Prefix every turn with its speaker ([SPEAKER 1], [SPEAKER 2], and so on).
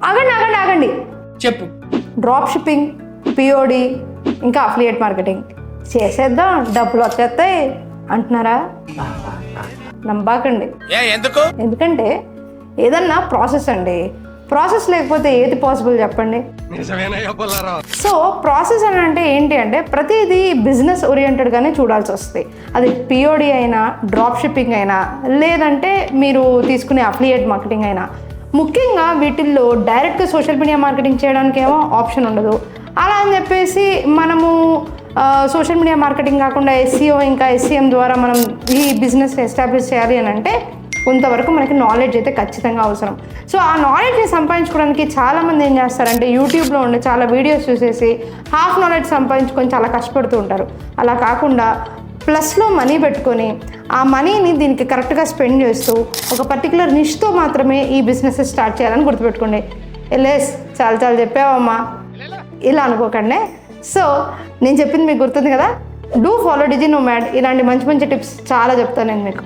[SPEAKER 1] ఆగండి ఆగండి ఆగండి.
[SPEAKER 2] చెప్పు.
[SPEAKER 1] డ్రాప్ షిప్పింగ్, పిఓడి, ఇంకా అఫిలియేట్ మార్కెటింగ్ చేసేద్దాం, డబ్బులు వచ్చేస్తాయి అంటున్నారా? నమ్మాకండి.
[SPEAKER 2] ఎందుకు?
[SPEAKER 1] ఎందుకంటే ఏదన్నా ప్రాసెస్ అండి, ప్రాసెస్ లేకపోతే ఏది పాసిబుల్ చెప్పండి. సో ప్రాసెస్ అని అంటే ఏంటి అంటే ప్రతిదీ బిజినెస్ ఓరియంటెడ్గానే చూడాల్సి వస్తుంది. అది పిఓడి అయినా, డ్రాప్ షిప్పింగ్ అయినా, లేదంటే మీరు తీసుకునే అఫిలియేట్ మార్కెటింగ్ అయినా. ముఖ్యంగా వీటిల్లో డైరెక్ట్గా సోషల్ మీడియా మార్కెటింగ్ చేయడానికి ఏమో ఆప్షన్ ఉండదు. అలా అని చెప్పేసి మనము సోషల్ మీడియా మార్కెటింగ్ కాకుండా ఎస్సీఓ ఇంకా ఎస్సీఎం ద్వారా మనం ఈ బిజినెస్ ఎస్టాబ్లిష్ చేయాలి అని అంటే కొంతవరకు మనకి నాలెడ్జ్ అయితే ఖచ్చితంగా అవసరం. సో ఆ నాలెడ్జ్ని సంపాదించుకోవడానికి చాలామంది ఏం చేస్తారంటే యూట్యూబ్లో ఉండే చాలా వీడియోస్ చూసేసి హాఫ్ నాలెడ్జ్ సంపాదించుకొని చాలా కష్టపడుతూ ఉంటారు. అలా కాకుండా ప్లస్లో మనీ పెట్టుకొని ఆ మనీని దీనికి కరెక్ట్గా స్పెండ్ చేస్తూ ఒక పర్టికులర్ నిష్తో మాత్రమే ఈ బిజినెస్ స్టార్ట్ చేయాలని గుర్తుపెట్టుకోండి. ఎల్లేస్ చాలా చాలా చెప్పావమ్మా ఇలా అనుకోకండి. సో నేను చెప్పింది మీకు గుర్తుంది కదా, డూ ఫాలో డిజి నోమాడ్. ఇలాంటి మంచి మంచి టిప్స్ చాలా చెప్తాను నేను మీకు.